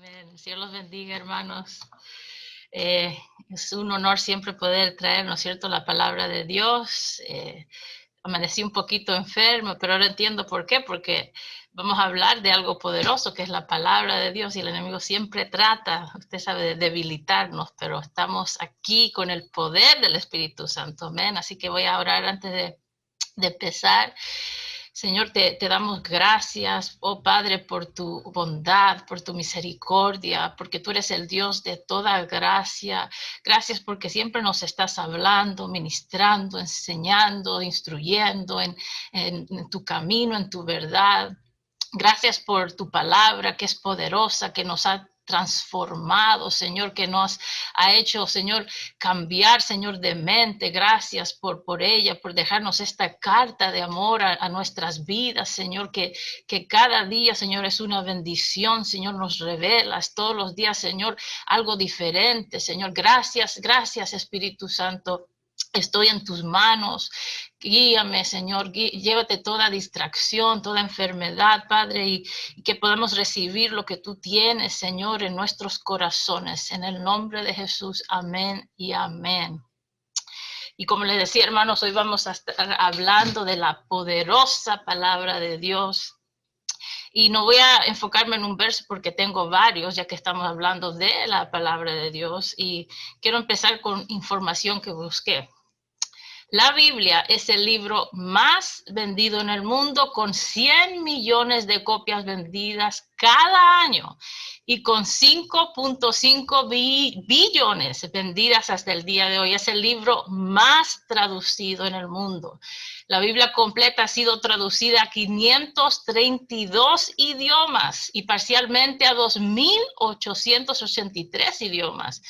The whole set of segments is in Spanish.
Amén. Dios los bendiga, hermanos. Es un honor siempre poder traer, ¿no es cierto?, la palabra de Dios. Amanecí un poquito enfermo, pero ahora entiendo por qué, porque vamos a hablar de algo poderoso, que es la palabra de Dios, y el enemigo siempre trata, usted sabe, de debilitarnos, pero estamos aquí con el poder del Espíritu Santo. Amén. Así que voy a orar antes de empezar. Señor, te damos gracias, oh Padre, por tu bondad, por tu misericordia, porque tú eres el Dios de toda gracia. Gracias porque siempre nos estás hablando, ministrando, enseñando, instruyendo en tu camino, en tu verdad. Gracias por tu palabra que es poderosa, que nos ha transformado, Señor, que nos ha hecho, Señor, cambiar, Señor, de mente. Gracias por ella, por dejarnos esta carta de amor a nuestras vidas, Señor, que cada día, Señor, es una bendición. Señor, nos revelas todos los días, Señor, algo diferente, Señor. Gracias, gracias, Espíritu Santo. Estoy en tus manos. Guíame, Señor, llévate toda distracción, toda enfermedad, Padre, y que podamos recibir lo que tú tienes, Señor, en nuestros corazones. En el nombre de Jesús, amén y amén. Y como les decía, hermanos, hoy vamos a estar hablando de la poderosa palabra de Dios. Y no voy a enfocarme en un verso porque tengo varios, ya que estamos hablando de la palabra de Dios. Y quiero empezar con información que busqué. La Biblia es el libro más vendido en el mundo, con 100 millones de copias vendidas cada año y con 5.5 billones vendidas hasta el día de hoy. Es el libro más traducido en el mundo. La Biblia completa ha sido traducida a 532 idiomas y parcialmente a 2.883 idiomas.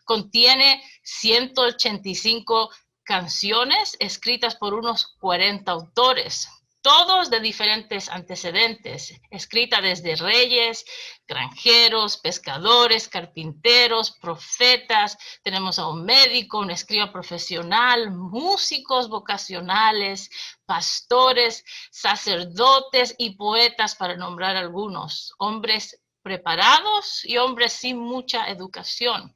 Contiene 185 canciones escritas por unos 40 autores, todos de diferentes antecedentes, escritas desde reyes, granjeros, pescadores, carpinteros, profetas. Tenemos a un médico, un escriba profesional, músicos vocacionales, pastores, sacerdotes y poetas, para nombrar algunos, hombres preparados y hombres sin mucha educación.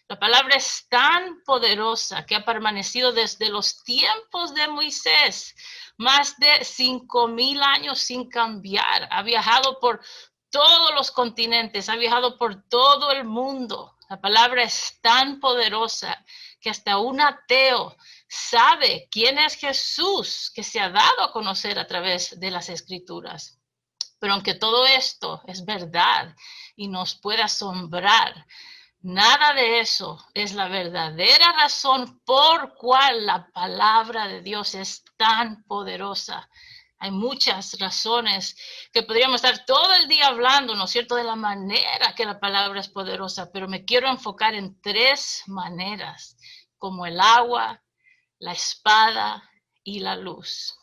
La palabra es tan poderosa que ha permanecido desde los tiempos de Moisés, más de 5,000 años sin cambiar. Ha viajado por todos los continentes, ha viajado por todo el mundo. La palabra es tan poderosa que hasta un ateo sabe quién es Jesús, que se ha dado a conocer a través de las Escrituras. Pero aunque todo esto es verdad y nos puede asombrar, nada de eso es la verdadera razón por cual la palabra de Dios es tan poderosa. Hay muchas razones que podríamos estar todo el día hablando, ¿no es cierto?, de la manera que la palabra es poderosa, pero me quiero enfocar en 3 maneras, como el agua, la espada y la luz.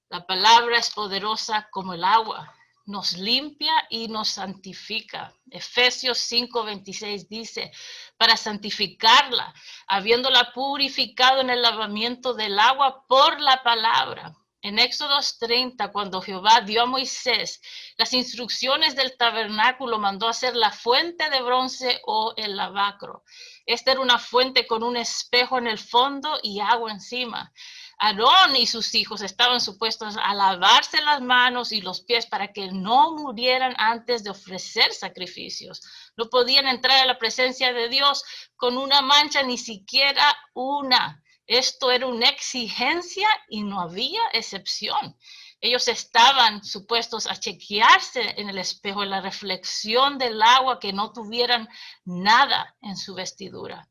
La palabra es poderosa como el agua. Nos limpia y nos santifica. Efesios 5:26 dice, para santificarla, habiéndola purificado en el lavamiento del agua por la palabra. En Éxodo 30, cuando Jehová dio a Moisés las instrucciones del tabernáculo, mandó hacer la fuente de bronce o el lavacro. Esta era una fuente con un espejo en el fondo y agua encima. Aarón y sus hijos estaban supuestos a lavarse las manos y los pies para que no murieran antes de ofrecer sacrificios. No podían entrar a la presencia de Dios con una mancha, ni siquiera una. Esto era una exigencia y no había excepción. Ellos estaban supuestos a chequearse en el espejo, en la reflexión del agua, que no tuvieran nada en su vestidura.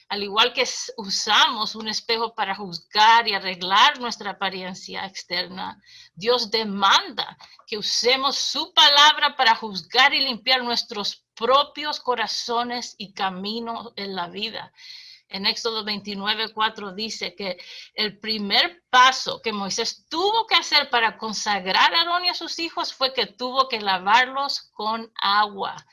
Al igual que usamos un espejo para juzgar y arreglar nuestra apariencia externa, Dios demanda que usemos su palabra para juzgar y limpiar nuestros propios corazones y caminos en la vida. En Éxodo 29:4 dice que el primer paso que Moisés tuvo que hacer para consagrar a Aarón y a sus hijos fue que tuvo que lavarlos con agua.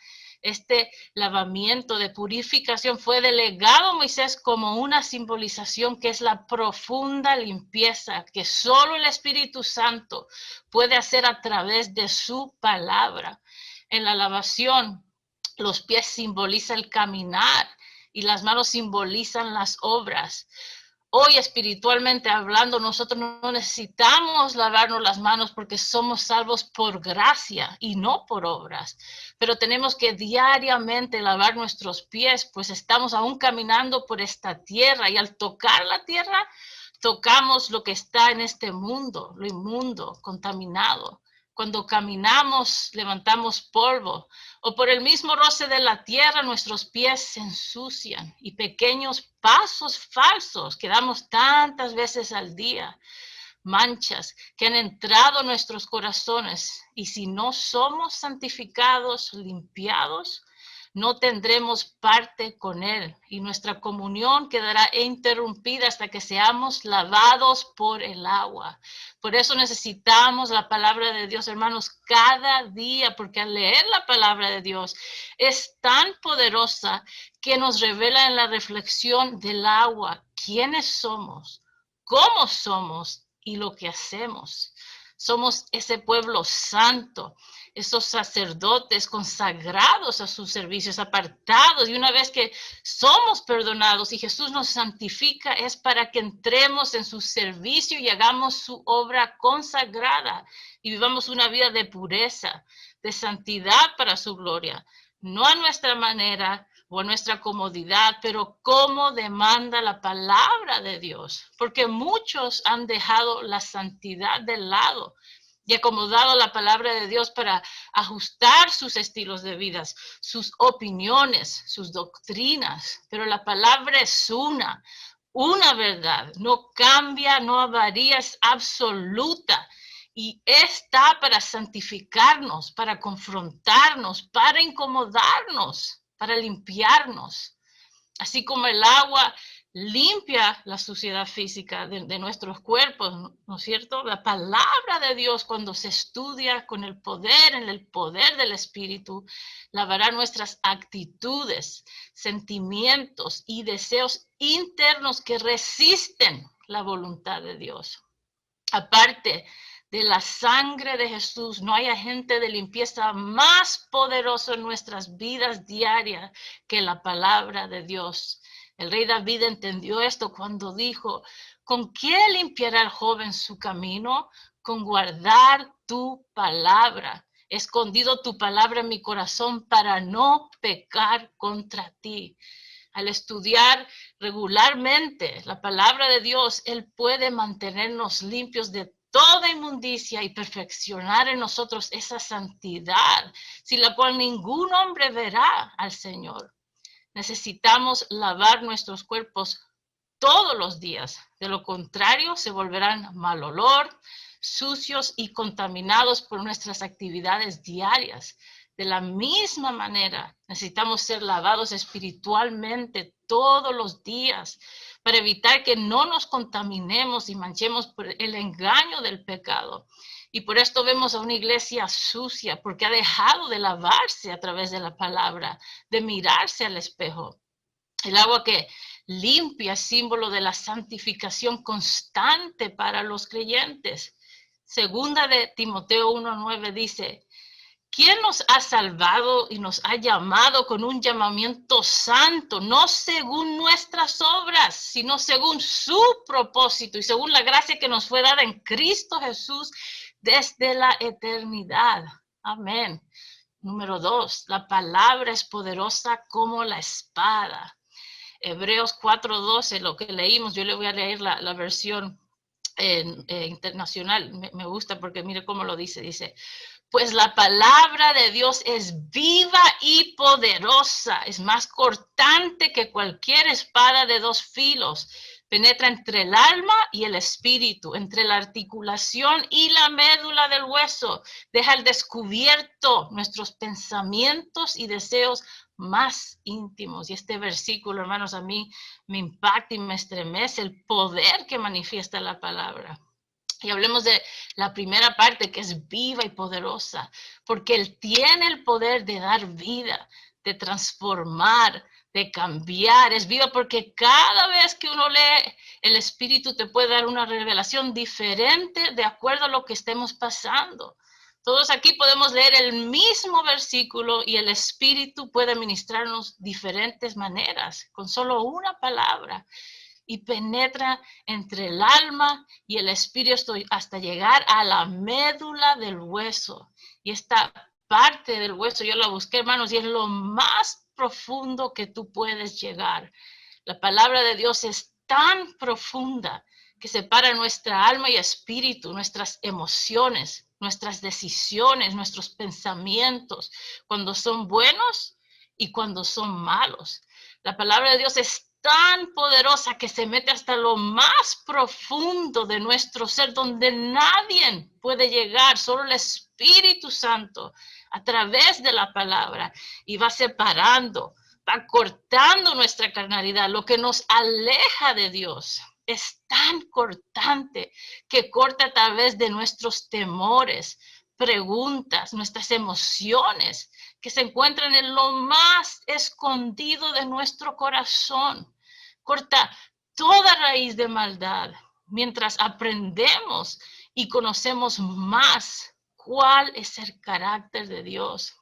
Este lavamiento de purificación fue delegado a Moisés como una simbolización, que es la profunda limpieza que solo el Espíritu Santo puede hacer a través de su palabra. En la lavación, Los pies simbolizan el caminar y las manos simbolizan las obras. Hoy, espiritualmente hablando, nosotros no necesitamos lavarnos las manos porque somos salvos por gracia y no por obras. Pero tenemos que diariamente lavar nuestros pies, pues estamos aún caminando por esta tierra y al tocar la tierra, tocamos lo que está en este mundo, lo inmundo, contaminado. Cuando caminamos, levantamos polvo, o por el mismo roce de la tierra, nuestros pies se ensucian y pequeños pasos falsos que damos tantas veces al día, manchas que han entrado en nuestros corazones. Y si no somos santificados, limpiados, no tendremos parte con Él y nuestra comunión quedará interrumpida hasta que seamos lavados por el agua. Por eso necesitamos la palabra de Dios, hermanos, cada día, porque al leer la palabra de Dios es tan poderosa que nos revela en la reflexión del agua quiénes somos, cómo somos y lo que hacemos. Somos ese pueblo santo, esos sacerdotes consagrados a sus servicios, apartados, y una vez que somos perdonados y Jesús nos santifica, es para que entremos en su servicio y hagamos su obra consagrada y vivamos una vida de pureza, de santidad para su gloria, no a nuestra manera o a nuestra comodidad, pero como demanda la palabra de Dios, porque muchos han dejado la santidad de lado y acomodado la palabra de Dios para ajustar sus estilos de vida, sus opiniones, sus doctrinas, pero la palabra es una verdad, no cambia, no varía, es absoluta. Y está para santificarnos, para confrontarnos, para incomodarnos, para limpiarnos. Así como el agua limpia la suciedad física de nuestros cuerpos, ¿no es cierto? La palabra de Dios, cuando se estudia con el poder, en el poder del Espíritu, lavará nuestras actitudes, sentimientos y deseos internos que resisten la voluntad de Dios. Aparte de la sangre de Jesús, no hay agente de limpieza más poderoso en nuestras vidas diarias que la palabra de Dios. El rey David entendió esto cuando dijo, ¿con qué limpiará el joven su camino? Con guardar tu palabra. He escondido tu palabra en mi corazón para no pecar contra ti. Al estudiar regularmente la palabra de Dios, Él puede mantenernos limpios de toda inmundicia y perfeccionar en nosotros esa santidad, sin la cual ningún hombre verá al Señor. Necesitamos lavar nuestros cuerpos todos los días. De lo contrario, se volverán mal olor, sucios y contaminados por nuestras actividades diarias. De la misma manera, necesitamos ser lavados espiritualmente todos los días para evitar que no nos contaminemos y manchemos por el engaño del pecado. Y por esto vemos a una iglesia sucia, porque ha dejado de lavarse a través de la palabra, de mirarse al espejo. El agua que limpia es símbolo de la santificación constante para los creyentes. Segunda de Timoteo 1:9 dice, ¿quién nos ha salvado y nos ha llamado con un llamamiento santo, no según nuestras obras, sino según su propósito y según la gracia que nos fue dada en Cristo Jesús desde la eternidad? Amén. Número 2, la palabra es poderosa como la espada. Hebreos 4:12, lo que leímos, yo le voy a leer la versión internacional, me gusta porque mire cómo lo dice, pues la palabra de Dios es viva y poderosa, es más cortante que cualquier espada de dos filos, penetra entre el alma y el espíritu, entre la articulación y la médula del hueso, deja al descubierto nuestros pensamientos y deseos más íntimos. Y este versículo, hermanos, a mí me impacta y me estremece el poder que manifiesta la palabra. Y hablemos de la primera parte, que es viva y poderosa, porque Él tiene el poder de dar vida, de transformar, de cambiar. Es viva porque cada vez que uno lee, el Espíritu te puede dar una revelación diferente de acuerdo a lo que estemos pasando. Todos aquí podemos leer el mismo versículo y el Espíritu puede ministrarnos diferentes maneras, con solo una palabra, y penetra entre el alma y el espíritu hasta llegar a la médula del hueso. Y esta parte del hueso, yo la busqué, hermanos, y es lo más profundo que tú puedes llegar. La palabra de Dios es tan profunda que separa nuestra alma y espíritu, nuestras emociones, nuestras decisiones, nuestros pensamientos, cuando son buenos y cuando son malos. La palabra de Dios es tan poderosa que se mete hasta lo más profundo de nuestro ser, donde nadie puede llegar, solo el Espíritu Santo, a través de la palabra, y va separando, va cortando nuestra carnalidad, lo que nos aleja de Dios. Es tan cortante que corta a través de nuestros temores, preguntas, nuestras emociones, que se encuentran en lo más escondido de nuestro corazón. Corta toda raíz de maldad, mientras aprendemos y conocemos más cuál es el carácter de Dios.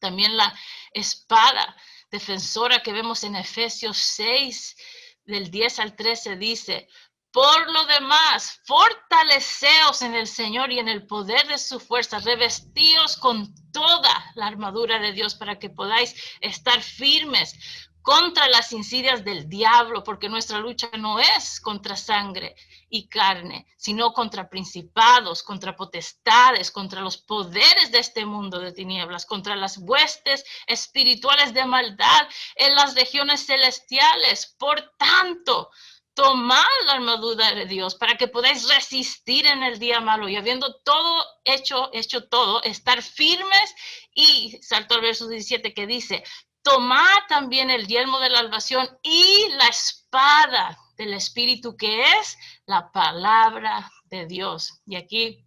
También la espada defensora que vemos en Efesios 6, del 10 al 13, dice: por lo demás, fortaleceos en el Señor y en el poder de su fuerza, revestíos con toda la armadura de Dios para que podáis estar firmes contra las insidias del diablo, porque nuestra lucha no es contra sangre y carne, sino contra principados, contra potestades, contra los poderes de este mundo de tinieblas, contra las huestes espirituales de maldad en las regiones celestiales. Por tanto, tomad la armadura de Dios para que podáis resistir en el día malo, y habiendo todo hecho todo, estar firmes. Y salto al verso 17 que dice: tomad también el yelmo de la salvación y la espada del Espíritu, que es la palabra de Dios. Y aquí,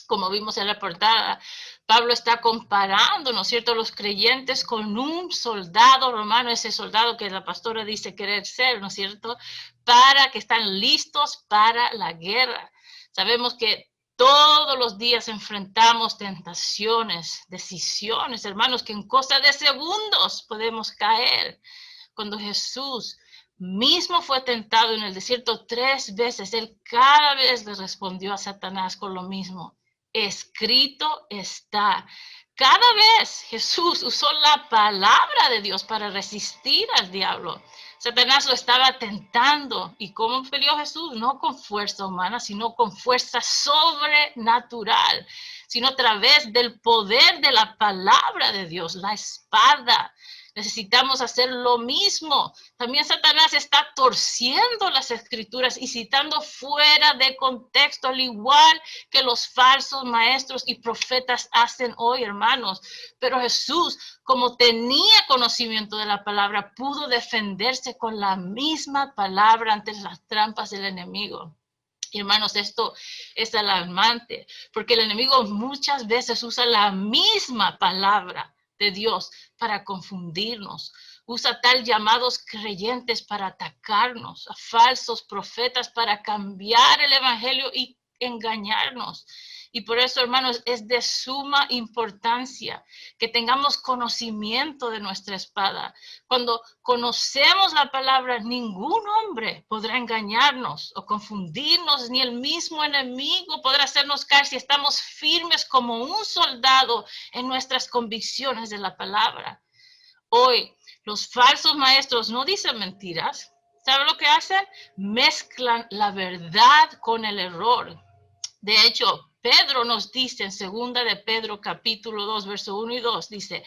como vimos en la portada, Pablo está comparando, ¿no es cierto?, los creyentes con un soldado romano, ese soldado que la pastora dice querer ser, ¿no es cierto?, para que están listos para la guerra. Sabemos que todos los días enfrentamos tentaciones, decisiones, hermanos, que en cosa de segundos podemos caer. Cuando Jesús mismo fue tentado en el desierto 3 veces, él cada vez le respondió a Satanás con lo mismo: escrito está. Cada vez Jesús usó la palabra de Dios para resistir al diablo. Satanás lo estaba tentando. ¿Y cómo peleó Jesús? No con fuerza humana, sino con fuerza sobrenatural, sino a través del poder de la palabra de Dios, la espada. Necesitamos hacer lo mismo. También Satanás está torciendo las escrituras y citando fuera de contexto, al igual que los falsos maestros y profetas hacen hoy, hermanos. Pero Jesús, como tenía conocimiento de la palabra, pudo defenderse con la misma palabra ante las trampas del enemigo. Y hermanos, esto es alarmante, porque el enemigo muchas veces usa la misma palabra de Dios para confundirnos. Usa tal llamados creyentes para atacarnos, a falsos profetas para cambiar el evangelio y engañarnos. Y por eso, hermanos, es de suma importancia que tengamos conocimiento de nuestra espada. Cuando conocemos la palabra, ningún hombre podrá engañarnos o confundirnos, ni el mismo enemigo podrá hacernos caer si estamos firmes como un soldado en nuestras convicciones de la palabra. Hoy, los falsos maestros no dicen mentiras. ¿Saben lo que hacen? Mezclan la verdad con el error. De hecho, Pedro nos dice en 2 de Pedro capítulo 2, verso 1 y 2, dice: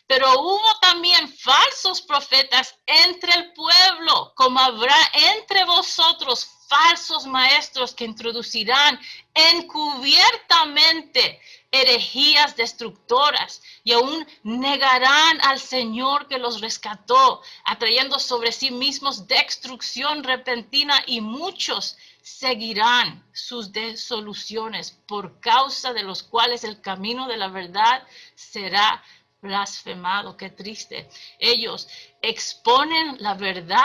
pero hubo también falsos profetas entre el pueblo, como habrá entre vosotros falsos maestros que introducirán encubiertamente herejías destructoras, y aún negarán al Señor que los rescató, atrayendo sobre sí mismos destrucción repentina, y muchos seguirán sus desoluciones, por causa de los cuales el camino de la verdad será blasfemado. Qué triste. Ellos exponen la verdad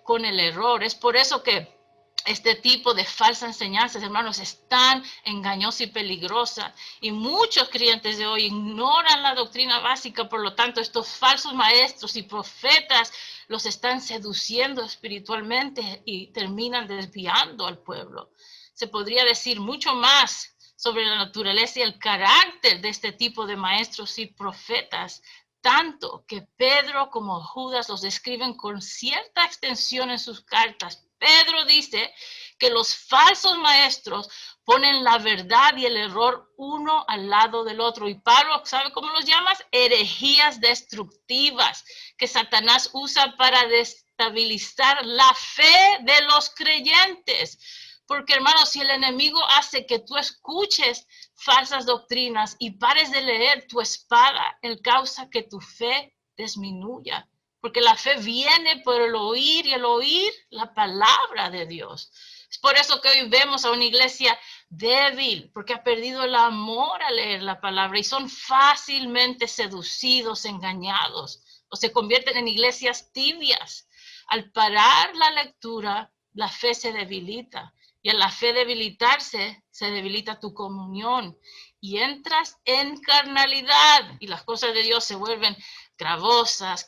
con el error. Es por eso que Este tipo de falsas enseñanzas, hermanos, es tan engañosa y peligrosa. Y muchos creyentes de hoy ignoran la doctrina básica. Por lo tanto, estos falsos maestros y profetas los están seduciendo espiritualmente y terminan desviando al pueblo. Se podría decir mucho más sobre la naturaleza y el carácter de este tipo de maestros y profetas, tanto que Pedro como Judas los describen con cierta extensión en sus cartas. Pedro dice que los falsos maestros ponen la verdad y el error uno al lado del otro. Y Pablo, ¿sabe cómo los llamas? Herejías destructivas que Satanás usa para destabilizar la fe de los creyentes. Porque, hermanos, si el enemigo hace que tú escuches falsas doctrinas y pares de leer tu espada, él causa que tu fe disminuya. Porque la fe viene por el oír y el oír la palabra de Dios. Es por eso que hoy vemos a una iglesia débil, porque ha perdido el amor a leer la palabra y son fácilmente seducidos, engañados, o se convierten en iglesias tibias. Al parar la lectura, la fe se debilita. Y al la fe debilitarse, se debilita tu comunión y entras en carnalidad y las cosas de Dios se vuelven gravosas,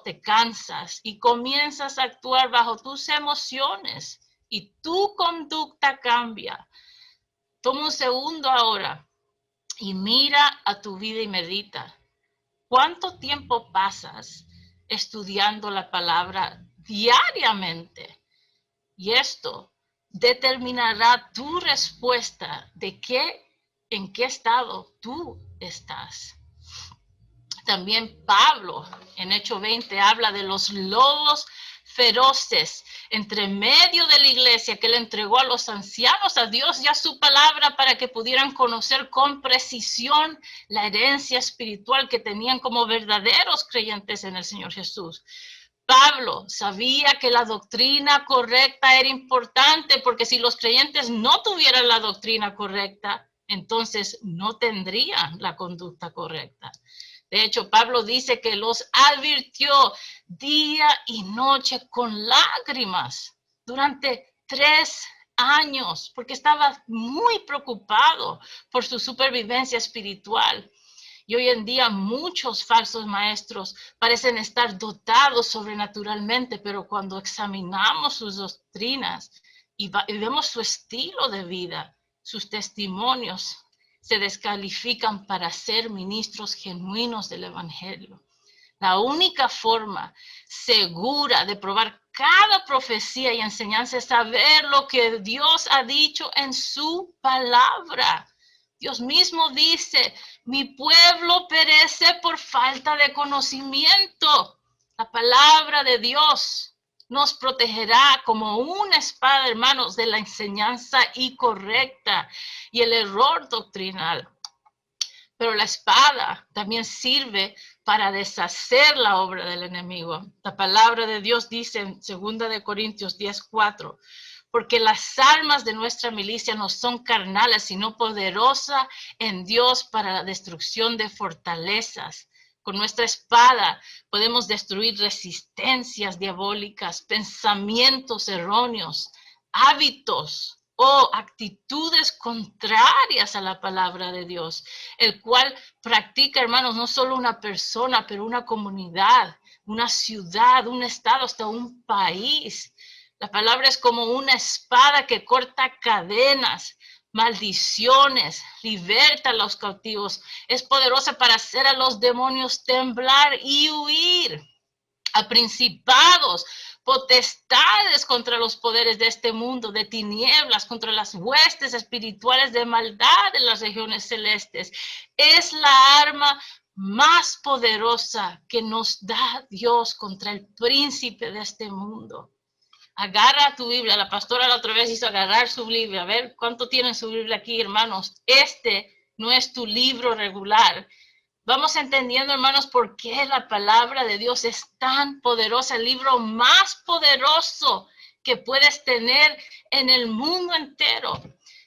te cansas y comienzas a actuar bajo tus emociones y tu conducta cambia. Toma un segundo ahora y mira a tu vida y medita. ¿Cuánto tiempo pasas estudiando la palabra diariamente? Y esto determinará tu respuesta de en qué estado tú estás. También Pablo en Hechos 20 habla de los lobos feroces entre medio de la iglesia que le entregó a los ancianos, a Dios y a su palabra para que pudieran conocer con precisión la herencia espiritual que tenían como verdaderos creyentes en el Señor Jesús. Pablo sabía que la doctrina correcta era importante porque si los creyentes no tuvieran la doctrina correcta, entonces no tendrían la conducta correcta. De hecho, Pablo dice que los advirtió día y noche con lágrimas durante 3 años porque estaba muy preocupado por su supervivencia espiritual. Y hoy en día muchos falsos maestros parecen estar dotados sobrenaturalmente, pero cuando examinamos sus doctrinas y vemos su estilo de vida, sus testimonios, se descalifican para ser ministros genuinos del Evangelio. La única forma segura de probar cada profecía y enseñanza es saber lo que Dios ha dicho en su palabra. Dios mismo dice, mi pueblo perece por falta de conocimiento. La palabra de Dios nos protegerá como una espada, hermanos, de la enseñanza incorrecta y el error doctrinal. Pero la espada también sirve para deshacer la obra del enemigo. La palabra de Dios dice en 2 Corintios 10:4, porque las armas de nuestra milicia no son carnales, sino poderosas en Dios para la destrucción de fortalezas. Con nuestra espada podemos destruir resistencias diabólicas, pensamientos erróneos, hábitos o actitudes contrarias a la palabra de Dios, el cual practica, hermanos, no solo una persona, pero una comunidad, una ciudad, un estado, hasta un país. La palabra es como una espada que corta cadenas, maldiciones, liberta a los cautivos. Es poderosa para hacer a los demonios temblar y huir, a principados, potestades contra los poderes de este mundo, de tinieblas, contra las huestes espirituales de maldad en las regiones celestes. Es la arma más poderosa que nos da Dios contra el príncipe de este mundo. Agarra tu Biblia. La pastora la otra vez hizo agarrar su Biblia. A ver cuánto tienen su Biblia aquí, hermanos. Este no es tu libro regular. Vamos entendiendo, hermanos, por qué la palabra de Dios es tan poderosa, el libro más poderoso que puedes tener en el mundo entero.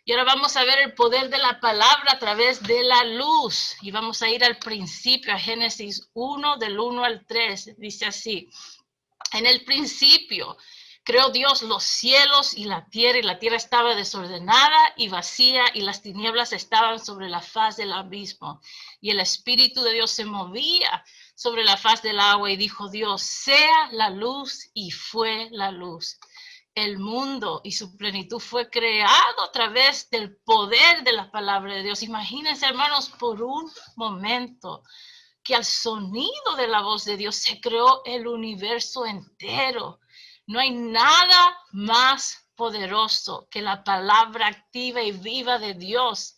Y ahora vamos a ver el poder de la palabra a través de la luz. Y vamos a ir al principio, a Génesis 1, del 1 al 3. Dice así, en el principio Creó Dios los cielos y la tierra estaba desordenada y vacía, y las tinieblas estaban sobre la faz del abismo. Y el Espíritu de Dios se movía sobre la faz del agua, y dijo Dios, sea la luz, y fue la luz. El mundo y su plenitud fue creado a través del poder de la palabra de Dios. Imagínense, hermanos, por un momento, que al sonido de la voz de Dios se creó el universo entero. No hay nada más poderoso que la palabra activa y viva de Dios.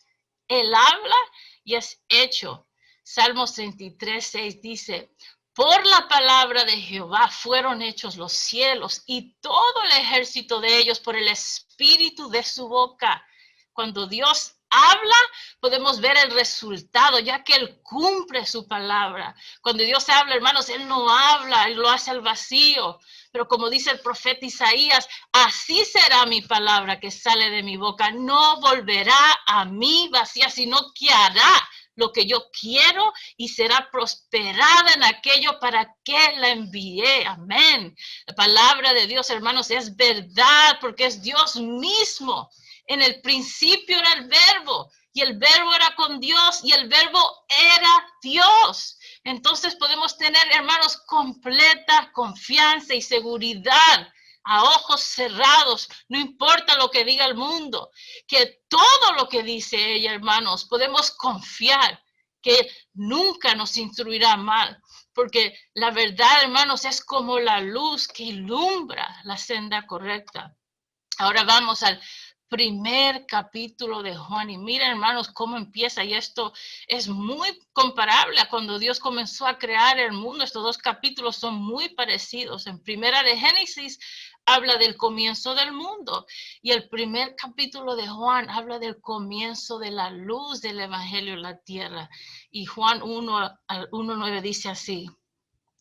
Él habla y es hecho. Salmos 33:6 dice, por la palabra de Jehová fueron hechos los cielos y todo el ejército de ellos por el espíritu de su boca. Cuando Dios habla, podemos ver el resultado, ya que Él cumple su palabra. Cuando Dios habla, hermanos, Él no habla, Él lo hace al vacío. Pero como dice el profeta Isaías, así será mi palabra que sale de mi boca. No volverá a mí vacía, sino que hará lo que yo quiero y será prosperada en aquello para que la envié. Amén. La palabra de Dios, hermanos, es verdad porque es Dios mismo. En el principio era el verbo y el verbo era con Dios y el verbo era Dios. Entonces podemos tener, hermanos, completa confianza y seguridad a ojos cerrados, no importa lo que diga el mundo, que todo lo que dice ella, hermanos, podemos confiar que nunca nos instruirá mal, porque la verdad, hermanos, es como la luz que ilumbra la senda correcta. Ahora vamos al primer capítulo de Juan y miren, hermanos, cómo empieza, y esto es muy comparable a cuando Dios comenzó a crear el mundo. Estos dos capítulos son muy parecidos. En primera de Génesis habla del comienzo del mundo y el primer capítulo de Juan habla del comienzo de la luz del evangelio en la tierra. Y Juan 1:9 dice así: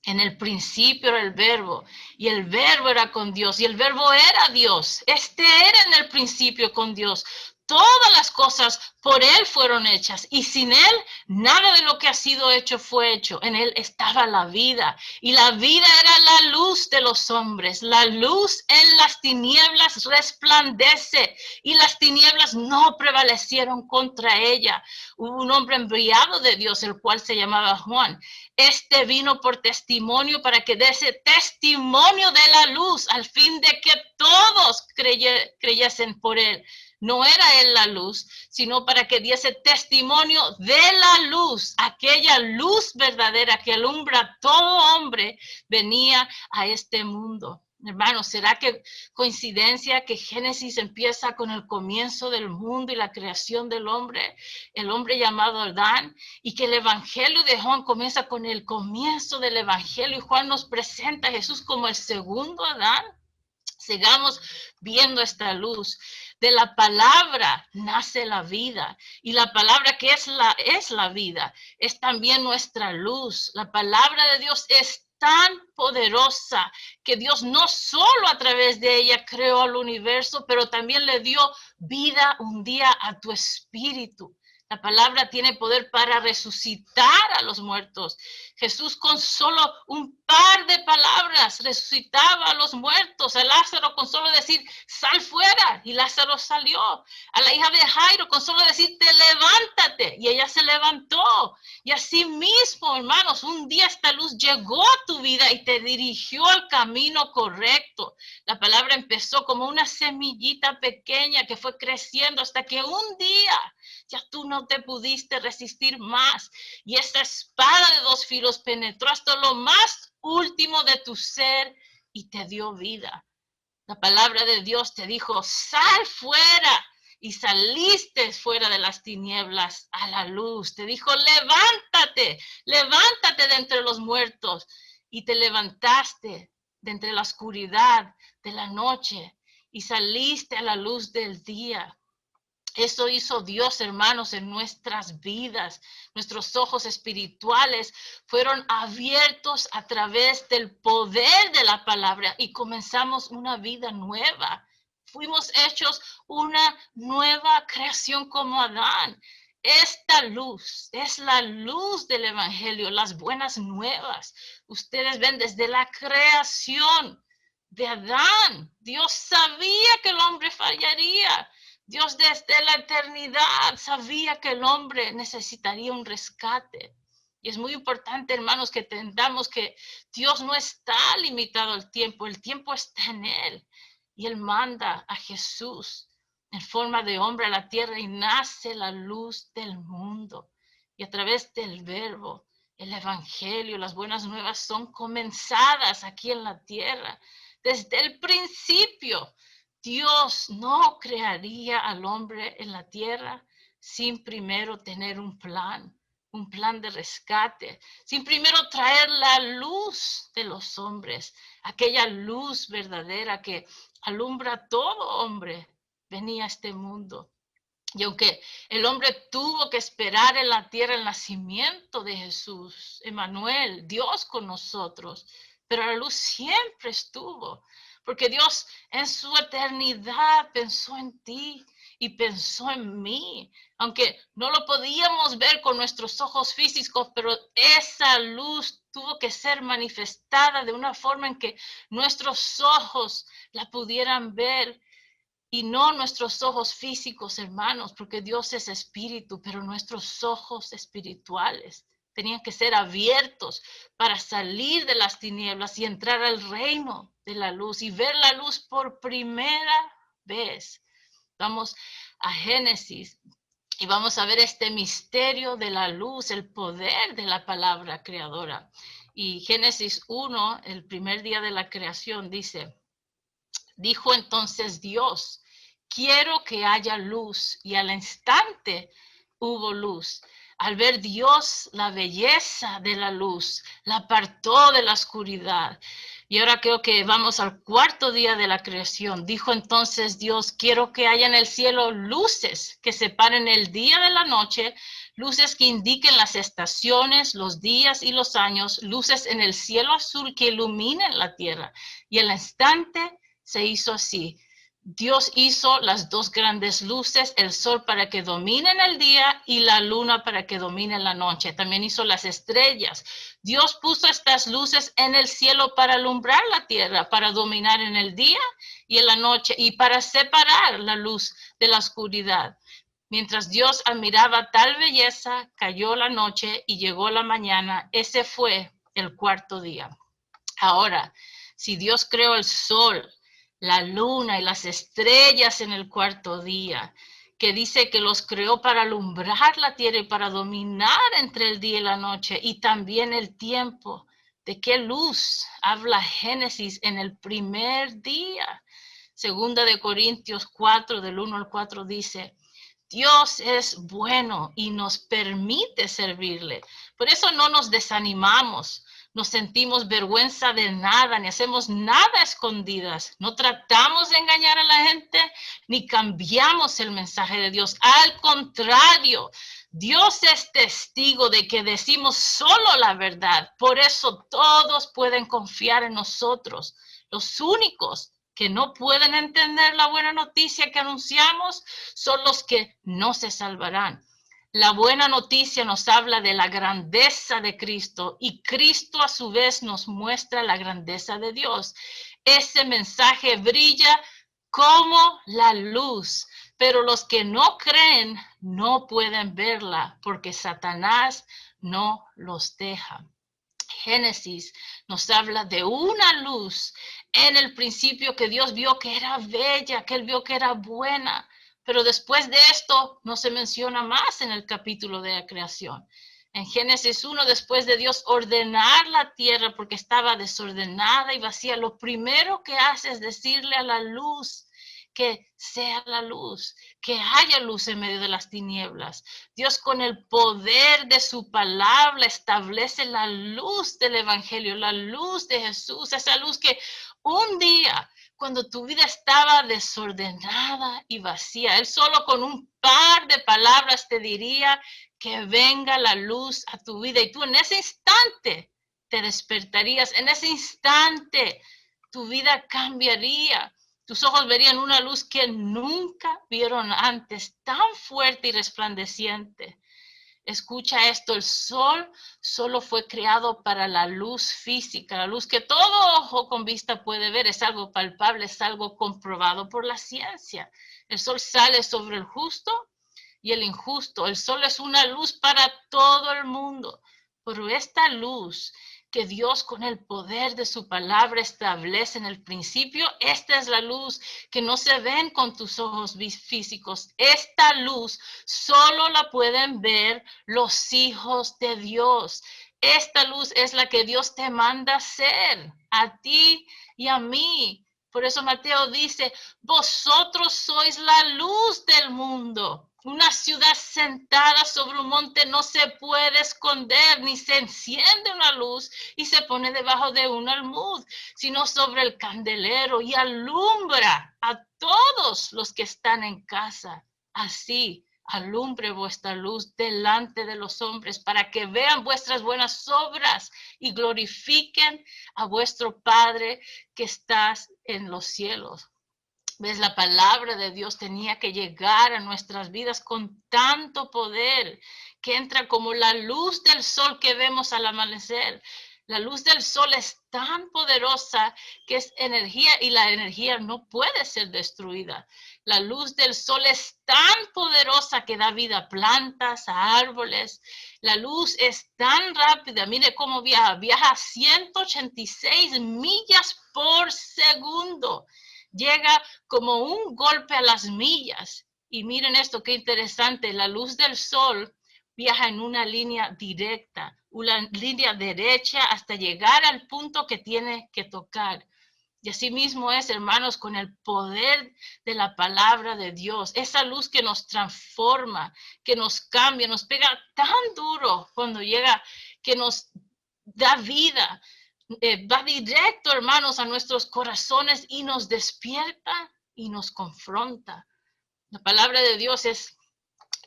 en el principio era el verbo, y el verbo era con Dios, y el verbo era Dios. Este era en el principio con Dios. Todas las cosas por Él fueron hechas, y sin Él nada de lo que ha sido hecho fue hecho. En Él estaba la vida, y la vida era la luz de los hombres. La luz en las tinieblas resplandece, y las tinieblas no prevalecieron contra ella. Hubo un hombre enviado de Dios, el cual se llamaba Juan. Este vino por testimonio para que diese testimonio de la luz, al fin de que todos creyesen por él. No era él la luz, sino para que diese testimonio de la luz, aquella luz verdadera que alumbra a todo hombre, venía a este mundo. Hermanos, ¿será que coincidencia que Génesis empieza con el comienzo del mundo y la creación del hombre, el hombre llamado Adán, y que el evangelio de Juan comienza con el comienzo del evangelio y Juan nos presenta a Jesús como el segundo Adán? Sigamos viendo esta luz. De la palabra nace la vida, y la palabra que es la vida, es también nuestra luz. La palabra de Dios es tan poderosa que Dios no solo a través de ella creó el universo, pero también le dio vida un día a tu espíritu. La palabra tiene poder para resucitar a los muertos. Jesús con solo un par de palabras resucitaba a los muertos. A Lázaro con solo decir, sal fuera, y Lázaro salió. A la hija de Jairo con solo decir, te levántate, y ella se levantó. Y así mismo, hermanos, un día esta luz llegó a tu vida y te dirigió al camino correcto. La palabra empezó como una semillita pequeña que fue creciendo hasta que un día ya tú no te pudiste resistir más. Y esta espada de dos filos penetró hasta lo más último de tu ser y te dio vida. La palabra de Dios te dijo, sal fuera, y saliste fuera de las tinieblas a la luz. Te dijo, levántate de entre los muertos, y te levantaste de entre la oscuridad de la noche y saliste a la luz del día. Eso hizo Dios, hermanos, en nuestras vidas. Nuestros ojos espirituales fueron abiertos a través del poder de la palabra y comenzamos una vida nueva. Fuimos hechos una nueva creación como Adán. Esta luz es la luz del evangelio, las buenas nuevas. Ustedes ven desde la creación. de Adán. Dios sabía que el hombre fallaría. Dios desde la eternidad sabía que el hombre necesitaría un rescate. Y es muy importante, hermanos, que entendamos que Dios no está limitado al tiempo. El tiempo está en Él. Y Él manda a Jesús en forma de hombre a la tierra y nace la luz del mundo. Y a través del verbo, el evangelio, las buenas nuevas son comenzadas aquí en la tierra. Desde el principio, Dios no crearía al hombre en la tierra sin primero tener un plan de rescate, sin primero traer la luz de los hombres, aquella luz verdadera que alumbra a todo hombre, venía a este mundo. Y aunque el hombre tuvo que esperar en la tierra el nacimiento de Jesús, Emmanuel, Dios con nosotros, pero la luz siempre estuvo, porque Dios en su eternidad pensó en ti y pensó en mí, aunque no lo podíamos ver con nuestros ojos físicos, pero esa luz tuvo que ser manifestada de una forma en que nuestros ojos la pudieran ver. Y no nuestros ojos físicos, hermanos, porque Dios es espíritu, pero nuestros ojos espirituales tenían que ser abiertos para salir de las tinieblas y entrar al reino de la luz y ver la luz por primera vez. Vamos a Génesis y vamos a ver este misterio de la luz, el poder de la palabra creadora. Y Génesis 1, el primer día de la creación, dice: dijo entonces Dios, quiero que haya luz. Y al instante hubo luz. Al ver Dios la belleza de la luz, la apartó de la oscuridad. Y ahora creo que vamos al cuarto día de la creación. Dijo entonces Dios, quiero que haya en el cielo luces que separen el día de la noche, luces que indiquen las estaciones, los días y los años, luces en el cielo azul que iluminen la tierra. Y al instante se hizo así. Dios hizo las dos grandes luces, el sol para que domine en el día y la luna para que domine en la noche. También hizo las estrellas. Dios puso estas luces en el cielo para alumbrar la tierra, para dominar en el día y en la noche y para separar la luz de la oscuridad. Mientras Dios admiraba tal belleza, cayó la noche y llegó la mañana. Ese fue el cuarto día. Ahora, si Dios creó el sol, la luna y las estrellas en el cuarto día, que dice que los creó para alumbrar la tierra y para dominar entre el día y la noche, y también el tiempo. ¿De qué luz habla Génesis en el primer día? Segunda de Corintios 4, del 1 al 4 dice: Dios es bueno y nos permite servirle. Por eso no nos desanimamos, no sentimos vergüenza de nada, ni hacemos nada a escondidas. No tratamos de engañar a la gente, ni cambiamos el mensaje de Dios. Al contrario, Dios es testigo de que decimos solo la verdad. Por eso todos pueden confiar en nosotros. Los únicos que no pueden entender la buena noticia que anunciamos son los que no se salvarán. La buena noticia nos habla de la grandeza de Cristo y Cristo a su vez nos muestra la grandeza de Dios. Ese mensaje brilla como la luz, pero los que no creen no pueden verla porque Satanás no los deja. Génesis nos habla de una luz en el principio que Dios vio que era bella, que Él vio que era buena. Pero después de esto no se menciona más en el capítulo de la creación. En Génesis 1, después de Dios ordenar la tierra porque estaba desordenada y vacía, lo primero que hace es decirle a la luz que sea la luz, que haya luz en medio de las tinieblas. Dios con el poder de su palabra establece la luz del evangelio, la luz de Jesús, esa luz que un día, cuando tu vida estaba desordenada y vacía, Él solo con un par de palabras te diría que venga la luz a tu vida y tú en ese instante te despertarías, en ese instante tu vida cambiaría. Tus ojos verían una luz que nunca vieron antes, tan fuerte y resplandeciente. Escucha esto, el sol solo fue creado para la luz física, la luz que todo ojo con vista puede ver, es algo palpable, es algo comprobado por la ciencia. El sol sale sobre el justo y el injusto. El sol es una luz para todo el mundo, pero esta luz que Dios con el poder de su palabra establece en el principio, esta es la luz que no se ven con tus ojos físicos. Esta luz solo la pueden ver los hijos de Dios. Esta luz es la que Dios te manda ser a ti y a mí. Por eso Mateo dice, vosotros sois la luz del mundo. Una ciudad sentada sobre un monte no se puede esconder, ni se enciende una luz y se pone debajo de un almud, sino sobre el candelero y alumbra a todos los que están en casa. Así alumbre vuestra luz delante de los hombres para que vean vuestras buenas obras y glorifiquen a vuestro Padre que estás en los cielos. ¿Ves? La palabra de Dios tenía que llegar a nuestras vidas con tanto poder que entra como la luz del sol que vemos al amanecer. La luz del sol es tan poderosa que es energía y la energía no puede ser destruida. La luz del sol es tan poderosa que da vida a plantas, a árboles. La luz es tan rápida. Mire cómo viaja. Viaja a 186 millas por segundo. Llega como un golpe a las millas. Y miren esto, qué interesante. La luz del sol viaja en una línea directa, una línea derecha hasta llegar al punto que tiene que tocar. Y así mismo es, hermanos, con el poder de la palabra de Dios. Esa luz que nos transforma, que nos cambia, nos pega tan duro cuando llega, que nos da vida. Va directo, hermanos, a nuestros corazones y nos despierta y nos confronta. La palabra de Dios es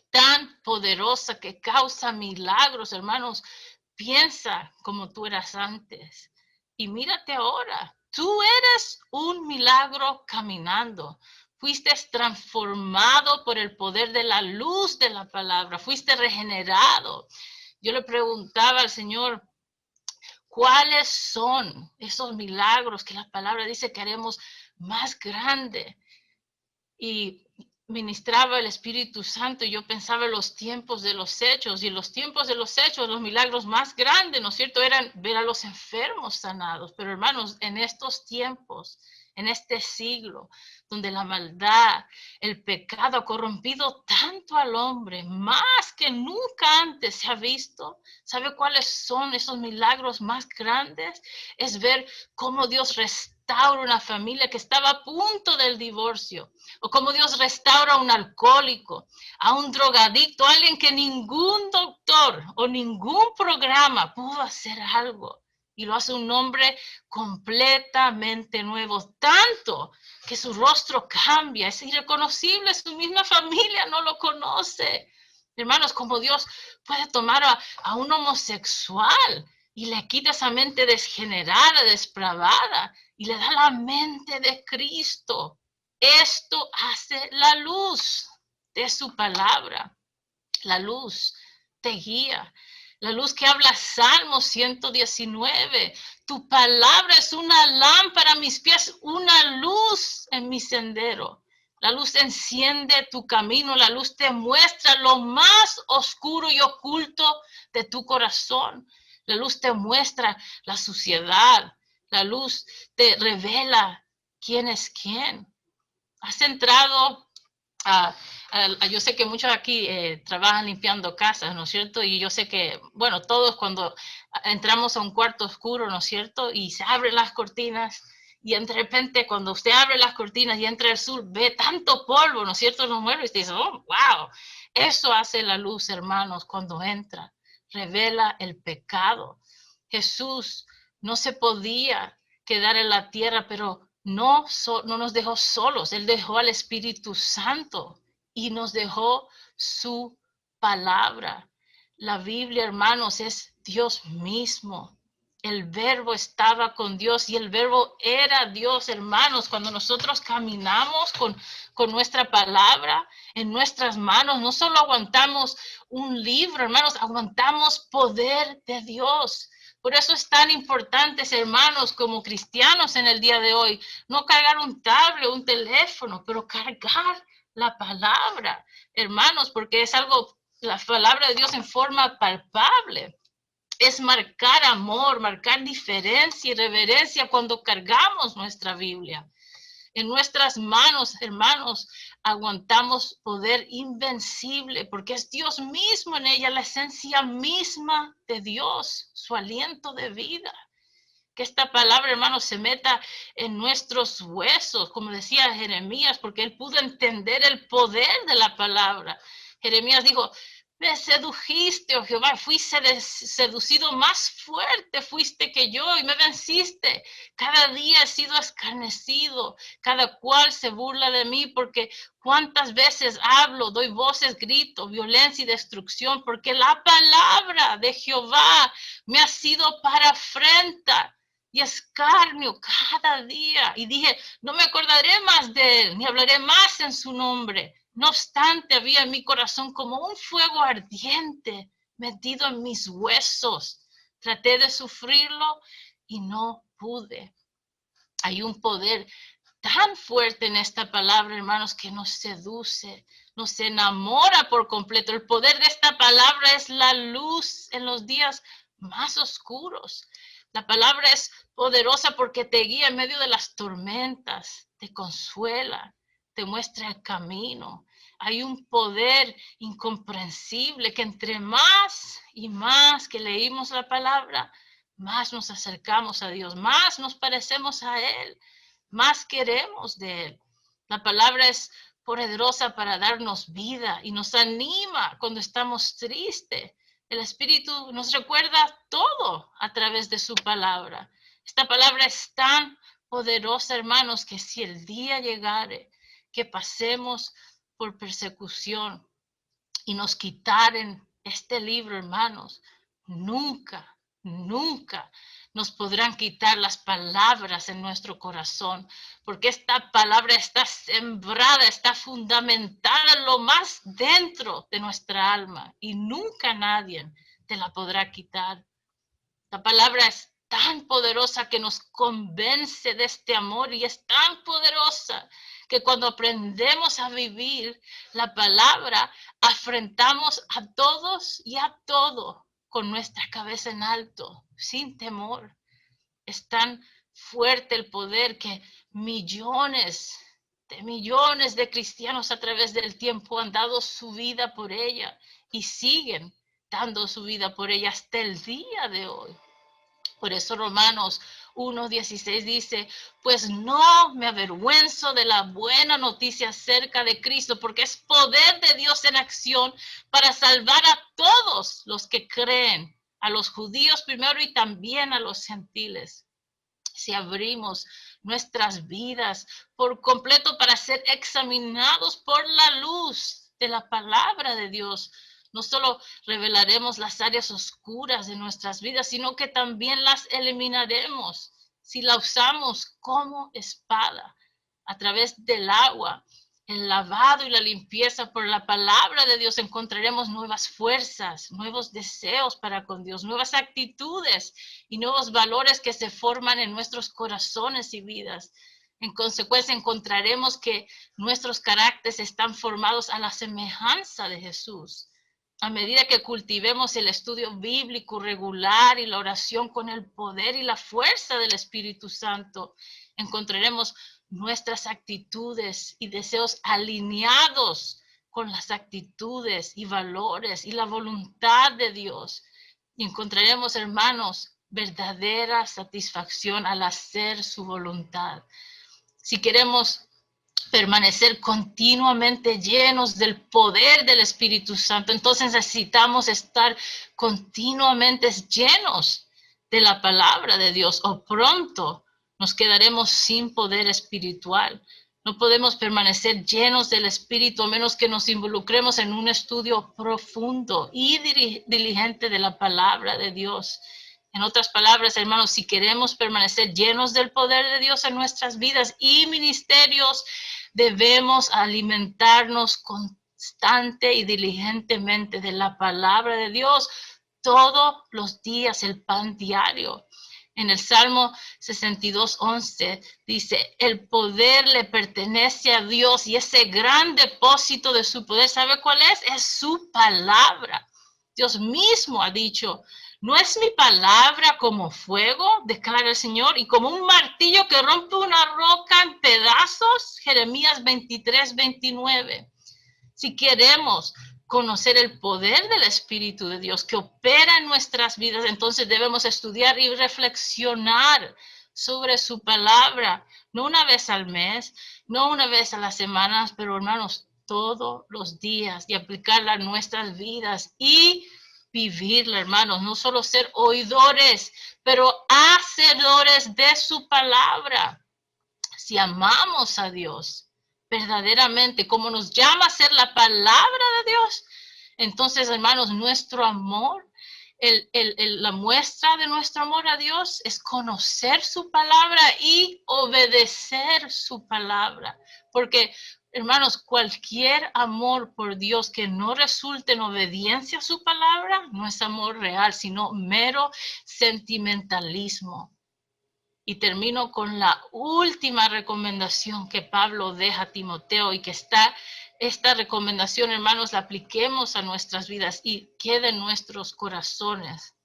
tan poderosa que causa milagros, hermanos. Piensa como tú eras antes y mírate ahora. Tú eres un milagro caminando. Fuiste transformado por el poder de la luz de la palabra. Fuiste regenerado. Yo le preguntaba al Señor, ¿cuáles son esos milagros que la palabra dice que haremos más grande? Y ministraba el Espíritu Santo y yo pensaba en los tiempos de los hechos, y los tiempos de los hechos, los milagros más grandes, ¿no es cierto?, eran ver a los enfermos sanados. Pero hermanos, en estos tiempos, en este siglo, donde la maldad, el pecado ha corrompido tanto al hombre, más que nunca antes se ha visto, ¿sabe cuáles son esos milagros más grandes? Es ver cómo Dios restaura una familia que estaba a punto del divorcio, o cómo Dios restaura a un alcohólico, a un drogadicto, a alguien que ningún doctor o ningún programa pudo hacer algo. Y lo hace un hombre completamente nuevo, tanto que su rostro cambia, es irreconocible, su misma familia no lo conoce. Hermanos, como Dios puede tomar a un homosexual y le quita esa mente desgenerada, depravada, y le da la mente de Cristo. Esto hace la luz de su palabra. La luz te guía. La luz que habla Salmo 119. Tu palabra es una lámpara a mis pies, una luz en mi sendero. La luz enciende tu camino, la luz te muestra lo más oscuro y oculto de tu corazón. La luz te muestra la suciedad. La luz te revela quién es quién. Has entrado yo sé que muchos aquí trabajan limpiando casas, ¿no es cierto? Y yo sé que, bueno, todos cuando entramos a un cuarto oscuro, ¿no es cierto? Y se abren las cortinas y de repente cuando usted abre las cortinas y entra el sol, ve tanto polvo, ¿no es cierto? En los muebles y dice, oh, wow, eso hace la luz, hermanos, cuando entra, revela el pecado. Jesús no se podía quedar en la tierra, pero no nos dejó solos. Él dejó al Espíritu Santo y nos dejó su palabra. La Biblia, hermanos, es Dios mismo. El verbo estaba con Dios y el verbo era Dios, hermanos. Cuando nosotros caminamos con nuestra palabra en nuestras manos, no solo aguantamos un libro, hermanos, aguantamos poder de Dios. Por eso es tan importante, hermanos, como cristianos en el día de hoy, no cargar un tablet, un teléfono, pero cargar la palabra, hermanos, porque es algo, la palabra de Dios en forma palpable. Es marcar amor, marcar diferencia y reverencia cuando cargamos nuestra Biblia. En nuestras manos, hermanos, aguantamos poder invencible, porque es Dios mismo en ella, la esencia misma de Dios, su aliento de vida. Que esta palabra, hermanos, se meta en nuestros huesos, como decía Jeremías, porque él pudo entender el poder de la palabra. Jeremías dijo, me sedujiste, oh Jehová, fui seducido más fuerte fuiste que yo y me venciste. Cada día he sido escarnecido, cada cual se burla de mí porque cuántas veces hablo, doy voces, grito, violencia y destrucción, porque la palabra de Jehová me ha sido para afrenta y escarnio cada día. Y dije, no me acordaré más de él, ni hablaré más en su nombre. No obstante, había en mi corazón como un fuego ardiente metido en mis huesos. Traté de sufrirlo y no pude. Hay un poder tan fuerte en esta palabra, hermanos, que nos seduce, nos enamora por completo. El poder de esta palabra es la luz en los días más oscuros. La palabra es poderosa porque te guía en medio de las tormentas, te consuela, te muestra el camino. Hay un poder incomprensible que entre más y más que leímos la palabra, más nos acercamos a Dios, más nos parecemos a Él, más queremos de Él. La palabra es poderosa para darnos vida y nos anima cuando estamos tristes. El Espíritu nos recuerda todo a través de su palabra. Esta palabra es tan poderosa, hermanos, que si el día llegare que pasemos por persecución y nos quitaren este libro, hermanos, nunca, nunca nos podrán quitar las palabras en nuestro corazón, porque esta palabra está sembrada, está fundamentada en lo más dentro de nuestra alma y nunca nadie te la podrá quitar. La palabra es tan poderosa que nos convence de este amor y es tan poderosa que cuando aprendemos a vivir la palabra, afrontamos a todos y a todo con nuestra cabeza en alto, sin temor. Es tan fuerte el poder que millones de cristianos a través del tiempo han dado su vida por ella y siguen dando su vida por ella hasta el día de hoy. Por eso Romanos 1:16 dice, pues no me avergüenzo de la buena noticia acerca de Cristo, porque es poder de Dios en acción para salvar a todos los que creen, a los judíos primero y también a los gentiles. Si abrimos nuestras vidas por completo para ser examinados por la luz de la palabra de Dios, no solo revelaremos las áreas oscuras de nuestras vidas, sino que también las eliminaremos si la usamos como espada a través del agua. El lavado y la limpieza por la palabra de Dios encontraremos nuevas fuerzas, nuevos deseos para con Dios, nuevas actitudes y nuevos valores que se forman en nuestros corazones y vidas. En consecuencia, encontraremos que nuestros caracteres están formados a la semejanza de Jesús. A medida que cultivemos el estudio bíblico regular y la oración con el poder y la fuerza del Espíritu Santo, encontraremos nuestras actitudes y deseos alineados con las actitudes y valores y la voluntad de Dios. Y encontraremos, hermanos, verdadera satisfacción al hacer su voluntad. Si queremos permanecer continuamente llenos del poder del Espíritu Santo, entonces necesitamos estar continuamente llenos de la palabra de Dios, o pronto nos quedaremos sin poder espiritual. No podemos permanecer llenos del Espíritu a menos que nos involucremos en un estudio profundo y diligente de la palabra de Dios. En otras palabras, hermanos, si queremos permanecer llenos del poder de Dios en nuestras vidas y ministerios, debemos alimentarnos constante y diligentemente de la palabra de Dios todos los días, el pan diario. En el Salmo 62:11 dice, el poder le pertenece a Dios y ese gran depósito de su poder, ¿sabe cuál es? Es su palabra. Dios mismo ha dicho, ¿no es mi palabra como fuego, declara el Señor, y como un martillo que rompe una roca en pedazos? Jeremías 23:29. Si queremos conocer el poder del Espíritu de Dios que opera en nuestras vidas, entonces debemos estudiar y reflexionar sobre su palabra, no una vez al mes, no una vez a las semanas, pero hermanos, todos los días, y aplicarla a nuestras vidas y vivirla, hermanos, no solo ser oidores, pero hacedores de su palabra. Si amamos a Dios verdaderamente, como nos llama a ser la palabra de Dios, entonces, hermanos, nuestro amor, la muestra de nuestro amor a Dios es conocer su palabra y obedecer su palabra. Porque, hermanos, cualquier amor por Dios que no resulte en obediencia a su palabra, no es amor real, sino mero sentimentalismo. Y termino con la última recomendación que Pablo deja a Timoteo y que esta recomendación, hermanos, la apliquemos a nuestras vidas y quede en nuestros corazones.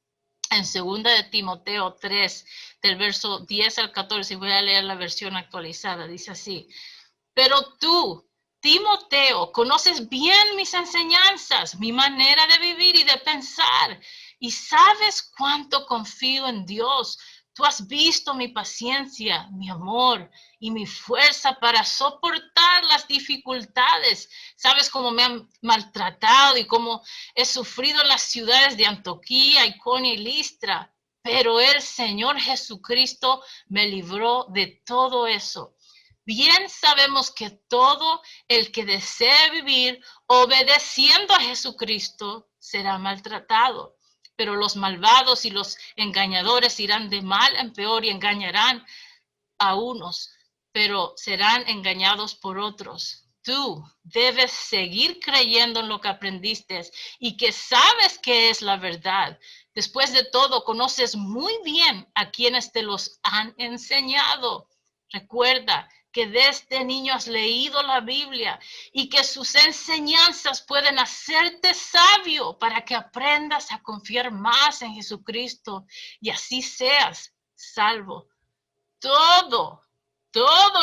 En 2 de Timoteo 3, del verso 10 al 14, voy a leer la versión actualizada, dice así, pero tú, Timoteo, conoces bien mis enseñanzas, mi manera de vivir y de pensar, y sabes cuánto confío en Dios. Tú has visto mi paciencia, mi amor y mi fuerza para soportar las dificultades. Sabes cómo me han maltratado y cómo he sufrido en las ciudades de Antioquía, Iconio y Listra. Pero el Señor Jesucristo me libró de todo eso. Bien sabemos que todo el que desee vivir obedeciendo a Jesucristo será maltratado. Pero los malvados y los engañadores irán de mal en peor y engañarán a unos, pero serán engañados por otros. Tú debes seguir creyendo en lo que aprendiste y que sabes que es la verdad. Después de todo, conoces muy bien a quienes te los han enseñado. Recuerda que desde niño has leído la Biblia y que sus enseñanzas pueden hacerte sabio para que aprendas a confiar más en Jesucristo y así seas salvo. Todo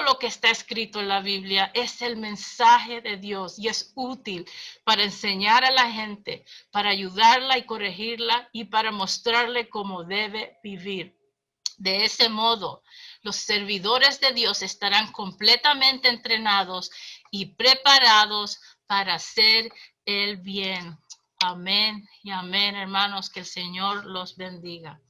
lo que está escrito en la Biblia es el mensaje de Dios y es útil para enseñar a la gente, para ayudarla y corregirla y para mostrarle cómo debe vivir. De ese modo, los servidores de Dios estarán completamente entrenados y preparados para hacer el bien. Amén y amén, hermanos, que el Señor los bendiga.